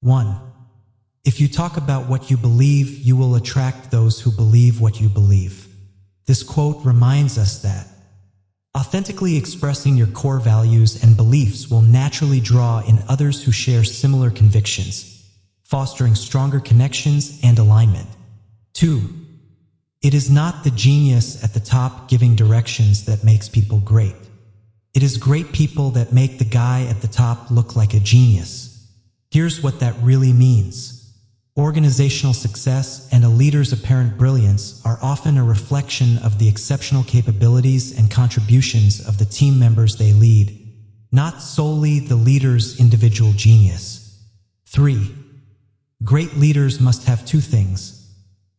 1. If you talk about what you believe, you will attract those who believe what you believe. This quote reminds us that authentically expressing your core values and beliefs will naturally draw in others who share similar convictions, fostering stronger connections and alignment. 2. It is not the genius at the top giving directions that makes people great. It is great people that make the guy at the top look like a genius. Here's what that really means. Organizational success and a leader's apparent brilliance are often a reflection of the exceptional capabilities and contributions of the team members they lead, not solely the leader's individual genius. 3. Great leaders must have two things: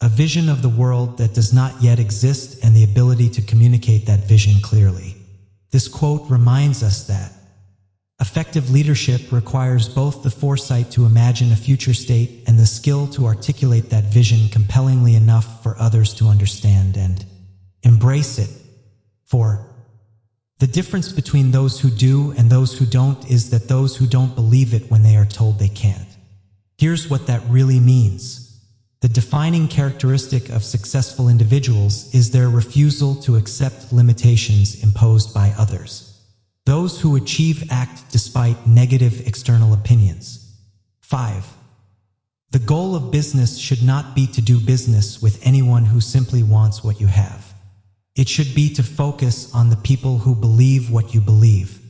a vision of the world that does not yet exist and the ability to communicate that vision clearly. This quote reminds us that effective leadership requires both the foresight to imagine a future state and the skill to articulate that vision compellingly enough for others to understand and embrace it. 4. The difference between those who do and those who don't is that those who don't believe it when they are told they can't. Here's what that really means. The defining characteristic of successful individuals is their refusal to accept limitations imposed by others. Those who achieve act despite negative external opinions. 5. The goal of business should not be to do business with anyone who simply wants what you have. It should be to focus on the people who believe what you believe.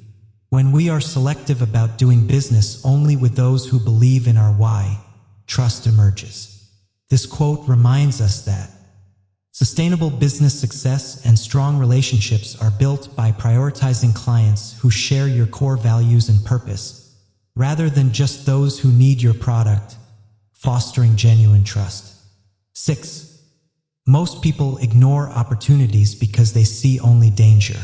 When we are selective about doing business only with those who believe in our why, trust emerges. This quote reminds us that sustainable business success and strong relationships are built by prioritizing clients who share your core values and purpose, rather than just those who need your product, fostering genuine trust. 6. Most people ignore opportunities because they see only danger.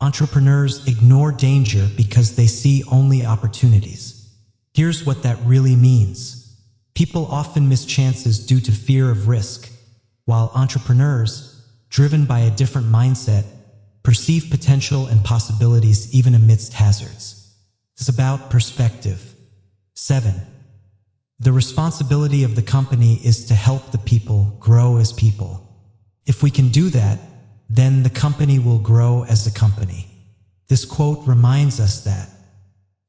Entrepreneurs ignore danger because they see only opportunities. Here's what that really means. People often miss chances due to fear of risk, while entrepreneurs, driven by a different mindset, perceive potential and possibilities even amidst hazards. It's about perspective. 7. The responsibility of the company is to help the people grow as people. If we can do that, then the company will grow as a company. This quote reminds us that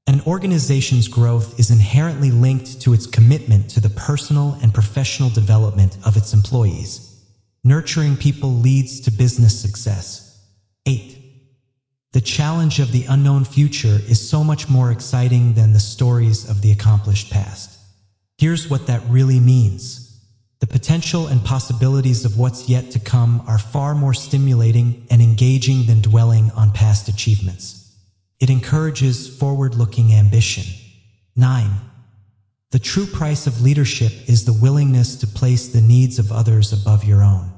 an organization's growth is inherently linked to its commitment to the personal and professional development of its employees. Nurturing people leads to business success. 8. The challenge of the unknown future is so much more exciting than the stories of the accomplished past. Here's what that really means. The potential and possibilities of what's yet to come are far more stimulating and engaging than dwelling on past achievements. It encourages forward-looking ambition. 9. The true price of leadership is the willingness to place the needs of others above your own.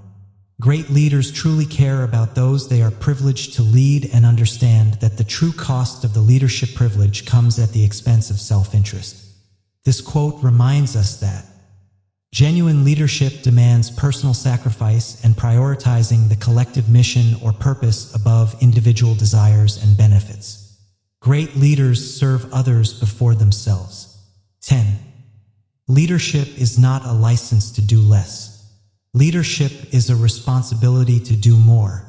Great leaders truly care about those they are privileged to lead and understand that the true cost of the leadership privilege comes at the expense of self-interest. This quote reminds us that genuine leadership demands personal sacrifice and prioritizing the collective mission or purpose above individual desires and benefits. Great leaders serve others before themselves. 10. Leadership is not a license to do less. Leadership is a responsibility to do more.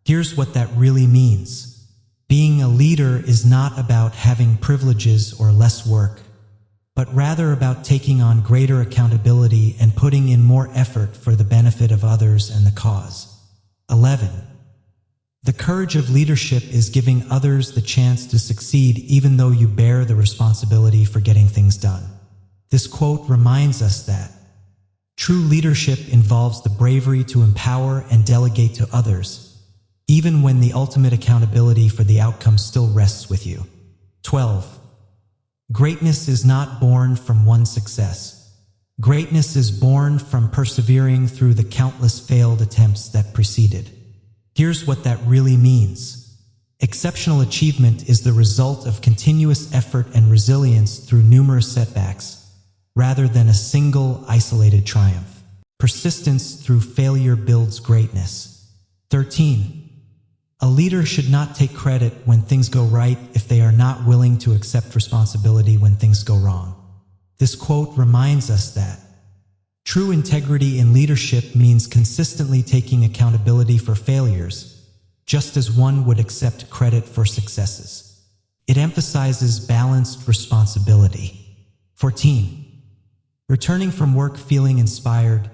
Here's what that really means. Being a leader is not about having privileges or less work, but rather about taking on greater accountability and putting in more effort for the benefit of others and the cause. 11. The courage of leadership is giving others the chance to succeed even though you bear the responsibility for getting things done. This quote reminds us that true leadership involves the bravery to empower and delegate to others, even when the ultimate accountability for the outcome still rests with you. 12. Greatness is not born from one success. Greatness is born from persevering through the countless failed attempts that preceded. Here's what that really means. Exceptional achievement is the result of continuous effort and resilience through numerous setbacks, rather than a single, isolated triumph. Persistence through failure builds greatness. 13. A leader should not take credit when things go right if they are not willing to accept responsibility when things go wrong. This quote reminds us that true integrity in leadership means consistently taking accountability for failures, just as one would accept credit for successes. It emphasizes balanced responsibility. 14. Returning from work feeling inspired,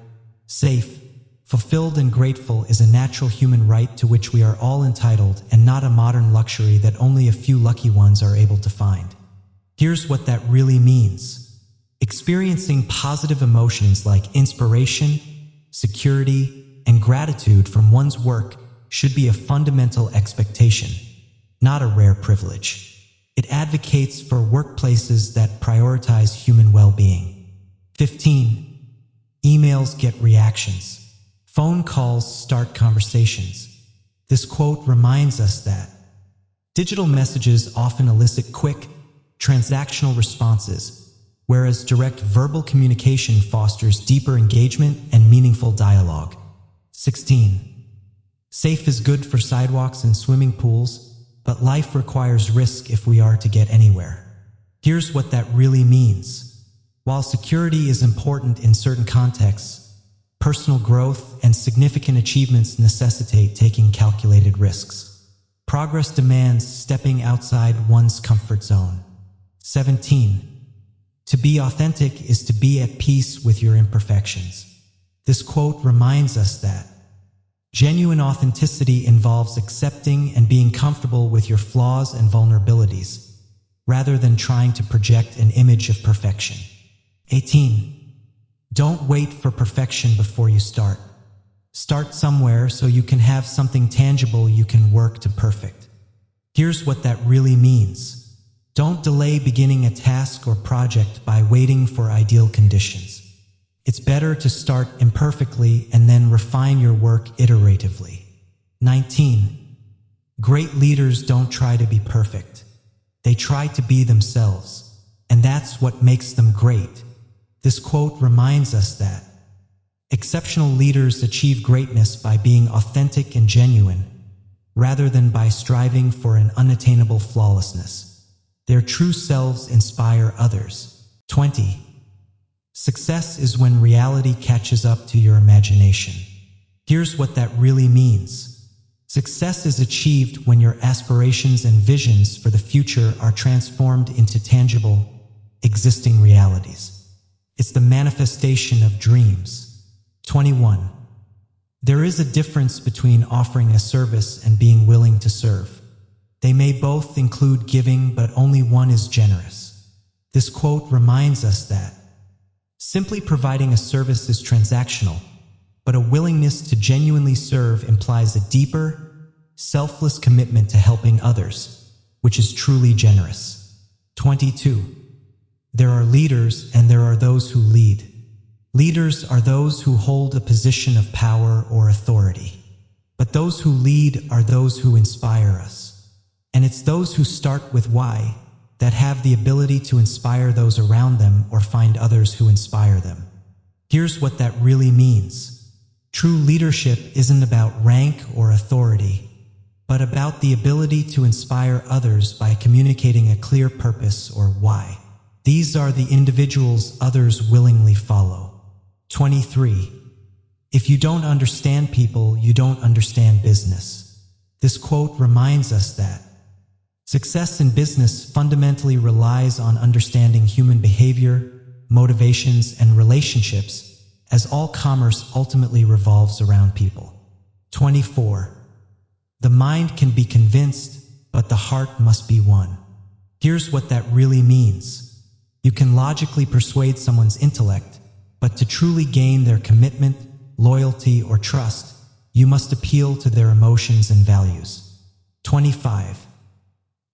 safe, fulfilled and grateful is a natural human right to which we are all entitled and not a modern luxury that only a few lucky ones are able to find. Here's what that really means. Experiencing positive emotions like inspiration, security, and gratitude from one's work should be a fundamental expectation, not a rare privilege. It advocates for workplaces that prioritize human well-being. 15. Emails get reactions. Phone calls start conversations. This quote reminds us that digital messages often elicit quick, transactional responses, whereas direct verbal communication fosters deeper engagement and meaningful dialogue. 16. Safe is good for sidewalks and swimming pools, but life requires risk if we are to get anywhere. Here's what that really means. While security is important in certain contexts, personal growth and significant achievements necessitate taking calculated risks. Progress demands stepping outside one's comfort zone. 17. To be authentic is to be at peace with your imperfections. This quote reminds us that genuine authenticity involves accepting and being comfortable with your flaws and vulnerabilities, rather than trying to project an image of perfection. 18. Don't wait for perfection before you start. Start somewhere so you can have something tangible you can work to perfect. Here's what that really means. Don't delay beginning a task or project by waiting for ideal conditions. It's better to start imperfectly and then refine your work iteratively. 19. Great leaders don't try to be perfect. They try to be themselves, and that's what makes them great. This quote reminds us that exceptional leaders achieve greatness by being authentic and genuine, rather than by striving for an unattainable flawlessness. Their true selves inspire others. 20. Success is when reality catches up to your imagination. Here's what that really means. Success is achieved when your aspirations and visions for the future are transformed into tangible, existing realities. It's the manifestation of dreams. 21. There is a difference between offering a service and being willing to serve. They may both include giving, but only one is generous. This quote reminds us that simply providing a service is transactional, but a willingness to genuinely serve implies a deeper, selfless commitment to helping others, which is truly generous. 22. There are leaders and there are those who lead. Leaders are those who hold a position of power or authority. But those who lead are those who inspire us. And it's those who start with why that have the ability to inspire those around them or find others who inspire them. Here's what that really means. True leadership isn't about rank or authority, but about the ability to inspire others by communicating a clear purpose or why. These are the individuals others willingly follow. 23. If you don't understand people, you don't understand business. This quote reminds us that success in business fundamentally relies on understanding human behavior, motivations, and relationships, as all commerce ultimately revolves around people. 24. The mind can be convinced, but the heart must be won. Here's what that really means. You can logically persuade someone's intellect, but to truly gain their commitment, loyalty, or trust, you must appeal to their emotions and values. 25.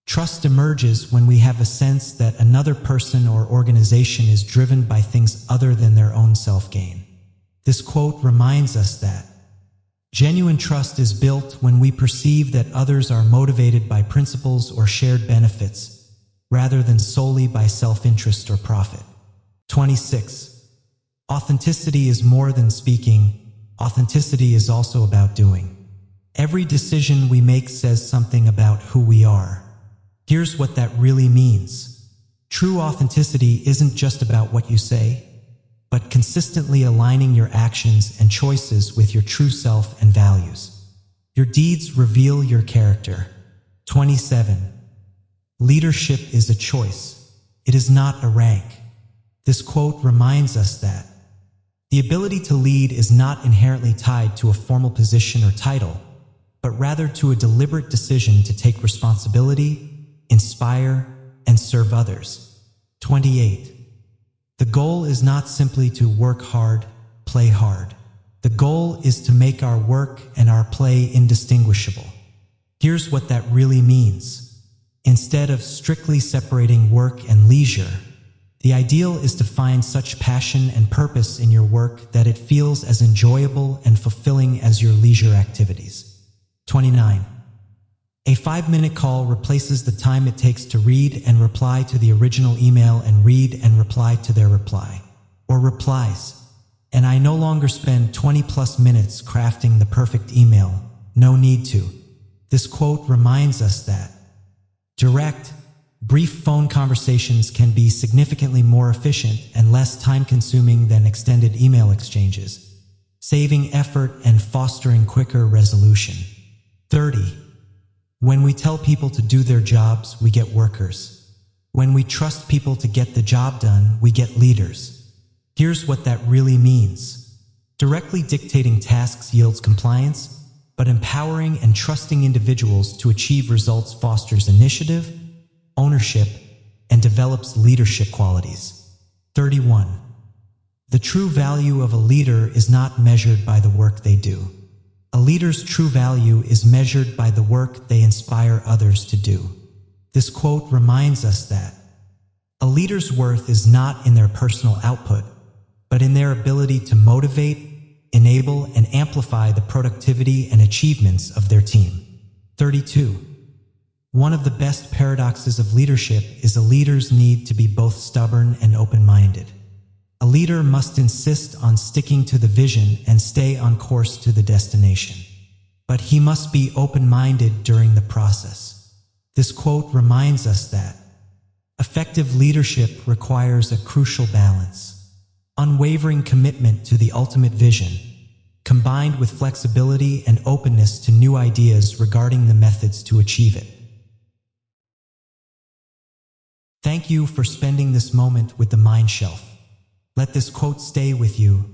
Trust emerges when we have a sense that another person or organization is driven by things other than their own self-gain. This quote reminds us that genuine trust is built when we perceive that others are motivated by principles or shared benefits, rather than solely by self-interest or profit. 26. Authenticity is more than speaking. Authenticity is also about doing. Every decision we make says something about who we are. Here's what that really means. True authenticity isn't just about what you say, but consistently aligning your actions and choices with your true self and values. Your deeds reveal your character. 27. Leadership is a choice. It is not a rank. This quote reminds us that the ability to lead is not inherently tied to a formal position or title, but rather to a deliberate decision to take responsibility, inspire, and serve others. 28. The goal is not simply to work hard, play hard. The goal is to make our work and our play indistinguishable. Here's what that really means. Instead of strictly separating work and leisure, the ideal is to find such passion and purpose in your work that it feels as enjoyable and fulfilling as your leisure activities. 29. A 5-minute call replaces the time it takes to read and reply to the original email and read and reply to their reply, or replies. And I no longer spend 20+ minutes crafting the perfect email. No need to. This quote reminds us that direct, brief phone conversations can be significantly more efficient and less time-consuming than extended email exchanges, saving effort and fostering quicker resolution. 30. When we tell people to do their jobs, we get workers. When we trust people to get the job done, we get leaders. Here's what that really means. Directly dictating tasks yields compliance, but empowering and trusting individuals to achieve results fosters initiative, ownership, and develops leadership qualities. 31. The true value of a leader is not measured by the work they do. A leader's true value is measured by the work they inspire others to do. This quote reminds us that a leader's worth is not in their personal output, but in their ability to motivate, enable, and amplify the productivity and achievements of their team. 32. One of the best paradoxes of leadership is a leader's need to be both stubborn and open-minded. A leader must insist on sticking to the vision and stay on course to the destination. But he must be open-minded during the process. This quote reminds us that effective leadership requires a crucial balance. Unwavering commitment to the ultimate vision, combined with flexibility and openness to new ideas regarding the methods to achieve it. Thank you for spending this moment with the Mind Shelf. Let this quote stay with you,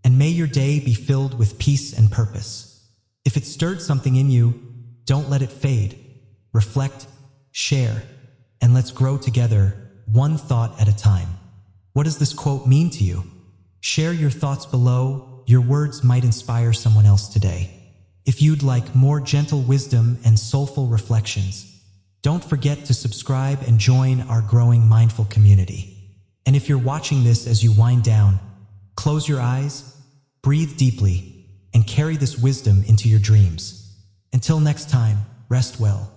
and may your day be filled with peace and purpose. If it stirred something in you, don't let it fade. Reflect, share, and let's grow together, one thought at a time. What does this quote mean to you? Share your thoughts below. Your words might inspire someone else today. If you'd like more gentle wisdom and soulful reflections, don't forget to subscribe and join our growing mindful community. And if you're watching this as you wind down, close your eyes, breathe deeply, and carry this wisdom into your dreams. Until next time, rest well.